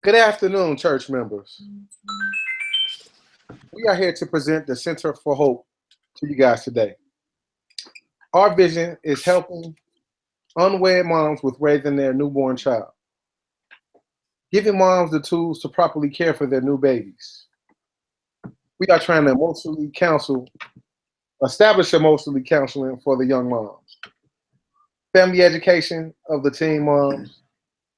Good afternoon, church members. We are here to present the Center for Hope to you guys today. Our vision is helping unwed moms with raising their newborn child, giving moms the tools to properly care for their new babies. We are trying to establish emotionally counseling for the young moms, family education of the teen moms,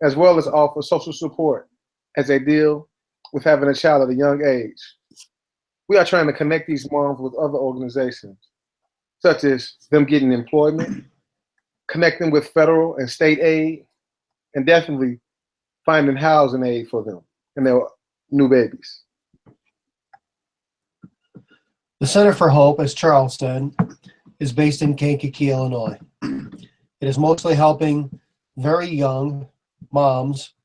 as well as offer social support as they deal with having a child at a young age. We are trying to connect these moms with other organizations, such as them getting employment, connecting with federal and state aid, and definitely finding housing aid for them and their new babies. The Center for Hope, as Charles said, is based in Kankakee, Illinois. It is mostly helping very young moms,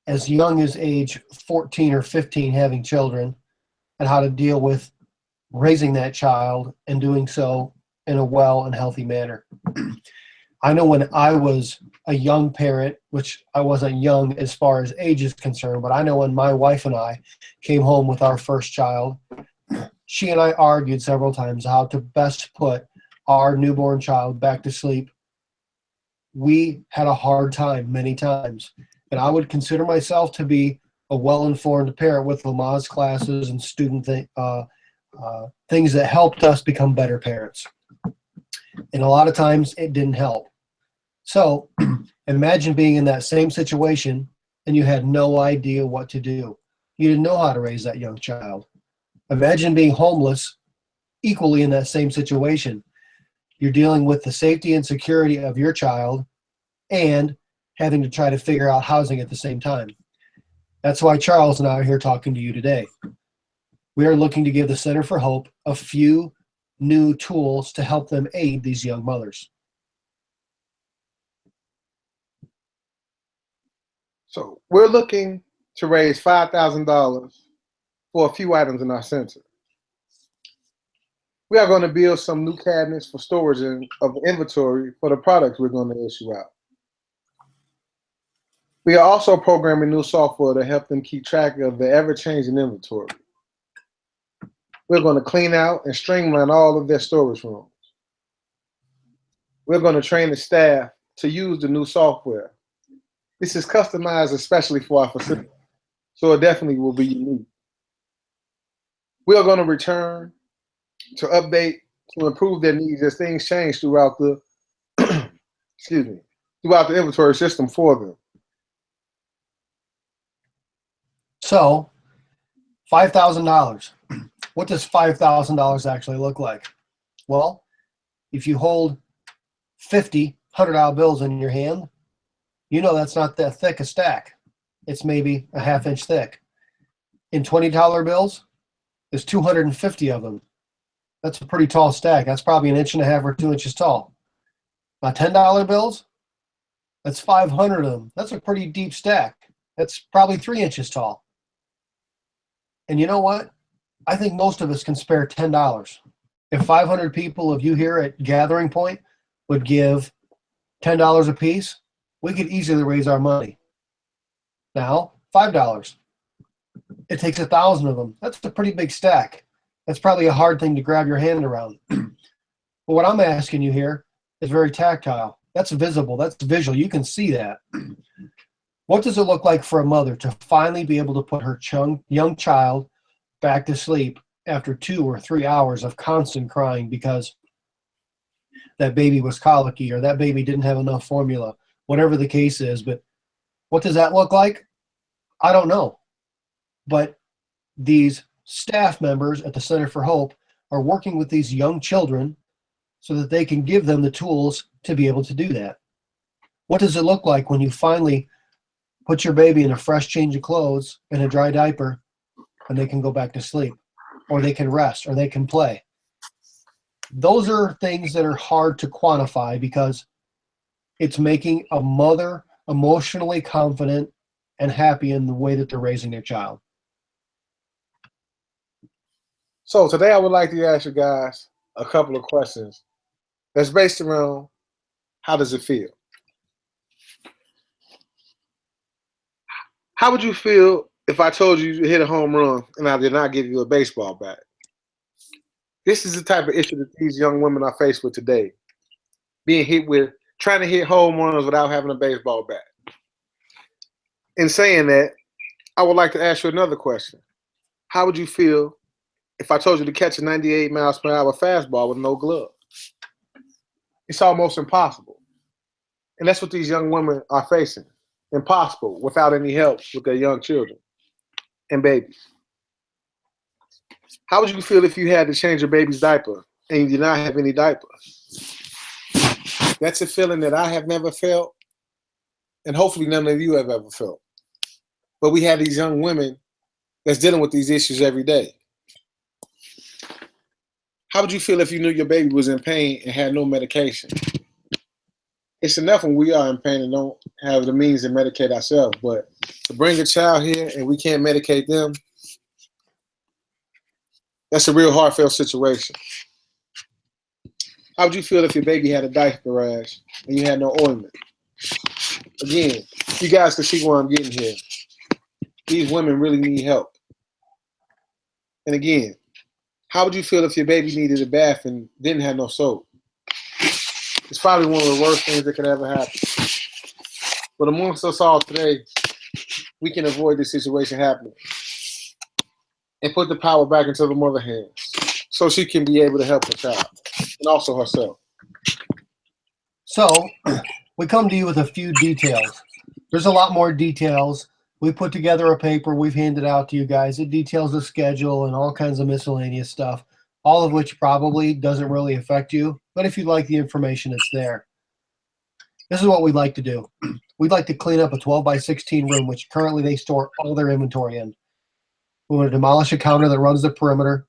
as young as age 14 or 15, having children, and how to deal with raising that child and doing so in a well and healthy manner. I know when I was a young parent, which I wasn't young as far as age is concerned, but I know when my wife and I came home with our first child, she and I argued several times how to best put our newborn child back to sleep. We had a hard time many times, and I would consider myself to be a well-informed parent with Lamaze classes and student things that helped us become better parents. And a lot of times it didn't help. So imagine being in that same situation and you had no idea what to do. You didn't know how to raise that young child. Imagine being homeless equally in that same situation. You're dealing with the safety and security of your child and having to try to figure out housing at the same time. That's why Charles and I are here talking to you today. We are looking to give the Center for Hope a few new tools to help them aid these young mothers. So we're looking to raise $5,000 for a few items in our center. We are going to build some new cabinets for storage of inventory for the products we're going to issue out. We are also programming new software to help them keep track of the ever-changing inventory. We're going to clean out and streamline all of their storage rooms. We're going to train the staff to use the new software. This is customized especially for our facility, so it definitely will be unique. We are going to return to update to improve their needs as things change throughout the throughout the inventory system for them. So, $5,000. What does $5,000 actually look like? Well, if you hold 50 $100 bills in your hand, you know that's not that thick a stack. It's maybe a half-inch thick. In $20 bills, there's 250 of them. That's a pretty tall stack. That's probably 1.5 inches or 2 inches tall. Now, $10 bills, that's 500 of them. That's a pretty deep stack. That's probably 3 inches tall. And you know what? I think most of us can spare $10. If 500 people of you here at Gathering Point would give $10 a piece, we could easily raise our money. Now, $5. It takes 1,000 of them. That's a pretty big stack. That's probably a hard thing to grab your hand around. But what I'm asking you here is very tactile. That's visible. That's visual. You can see that. What does it look like for a mother to finally be able to put her young child back to sleep after 2 or 3 hours of constant crying because that baby was colicky or that baby didn't have enough formula, whatever the case is? But what does that look like? I don't know. But these staff members at the Center for Hope are working with these young children so that they can give them the tools to be able to do that. What does it look like when you finally put your baby in a fresh change of clothes and a dry diaper and they can go back to sleep, or they can rest, or they can play? Those are things that are hard to quantify because it's making a mother emotionally confident and happy in the way that they're raising their child. So today I would like to ask you guys a couple of questions that's based around how does it feel? How would you feel if I told you you hit a home run and I did not give you a baseball bat? This is the type of issue that these young women are faced with today. Being hit with, trying to hit home runs without having a baseball bat. In saying that, I would like to ask you another question. How would you feel if I told you to catch a 98 miles per hour fastball with no glove? It's almost impossible. And that's what these young women are facing. Impossible without any help with their young children and babies. How would you feel if you had to change your baby's diaper and you did not have any diaper? That's a feeling that I have never felt, and hopefully none of you have ever felt. But we have these young women that's dealing with these issues every day. How would you feel if you knew your baby was in pain and had no medication? It's enough when we are in pain and don't have the means to medicate ourselves, but to bring a child here and we can't medicate them, that's a real heartfelt situation. How would you feel if your baby had a diaper rash and you had no ointment? Again, you guys can see where I'm getting here. These women really need help. And again, how would you feel if your baby needed a bath and didn't have no soap? It's probably one of the worst things that could ever happen. But amongst us all today, we can avoid this situation happening and put the power back into the mother's hands so she can be able to help her child and also herself. So we come to you with a few details. There's a lot more details. We put together a paper we've handed out to you guys. It details the schedule and all kinds of miscellaneous stuff, all of which probably doesn't really affect you. But if you like the information, it's there. This is what we'd like to do. We'd like to clean up a 12 by 16 room, which currently they store all their inventory in. We want to demolish a counter that runs the perimeter,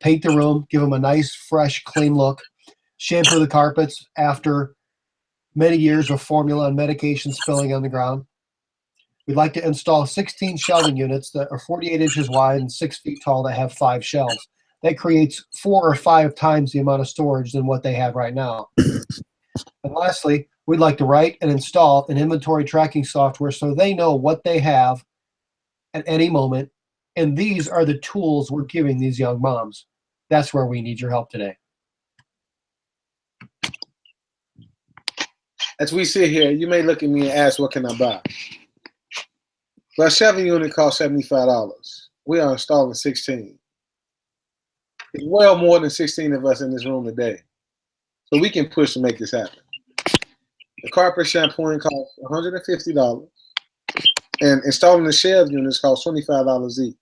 paint the room, give them a nice, fresh, clean look, shampoo the carpets after many years of formula and medication spilling on the ground. We'd like to install 16 shelving units that are 48 inches wide and 6 feet tall that have 5 shelves. That creates 4 or 5 times the amount of storage than what they have right now. And lastly, we'd like to write and install an inventory tracking software so they know what they have at any moment. And these are the tools we're giving these young moms. That's where we need your help today. As we sit here, you may look at me and ask, what can I buy? Well, a shelving unit costs $75. We are installing 16. It's well more than 16 of us in this room today. So we can push to make this happen. The carpet shampooing costs $150. And installing the shelf units costs $25 each.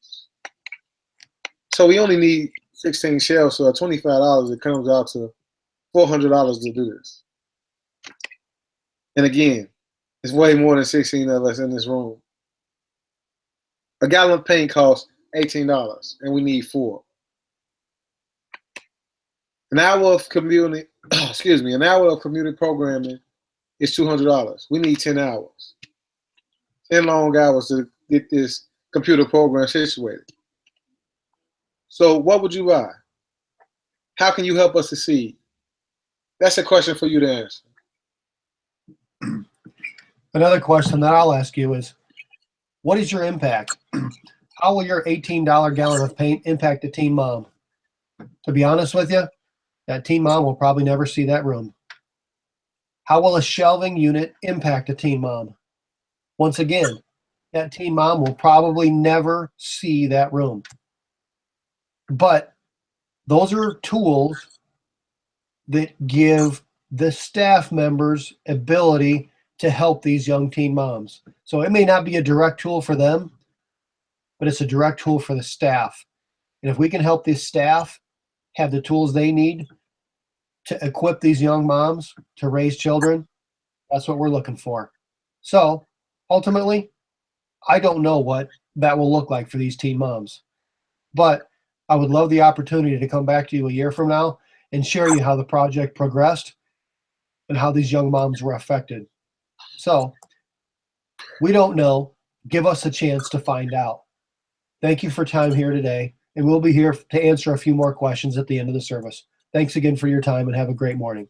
So we only need 16 shelves, so at $25, it comes out to $400 to do this. And again, it's way more than 16 of us in this room. A gallon of paint costs $18, and we need 4. An hour of community, an hour of community programming is $200. We need 10 hours. 10 long hours to get this computer program situated. So what would you buy? How can you help us succeed? That's a question for you to answer. Another question that I'll ask you is, what is your impact? How will your $18 gallon of paint impact a teen mom? To be honest with you, that teen mom will probably never see that room. How will a shelving unit impact a teen mom? Once again, that teen mom will probably never see that room. But those are tools that give the staff members ability to help these young teen moms. So it may not be a direct tool for them, but it's a direct tool for the staff. And if we can help this staff have the tools they need to equip these young moms to raise children, that's what we're looking for. So ultimately, I don't know what that will look like for these teen moms, but I would love the opportunity to come back to you a year from now and share you how the project progressed and how these young moms were affected. So we don't know. Give us a chance to find out. Thank you for time here today, and we'll be here to answer a few more questions at the end of the service. Thanks again for your time, and have a great morning.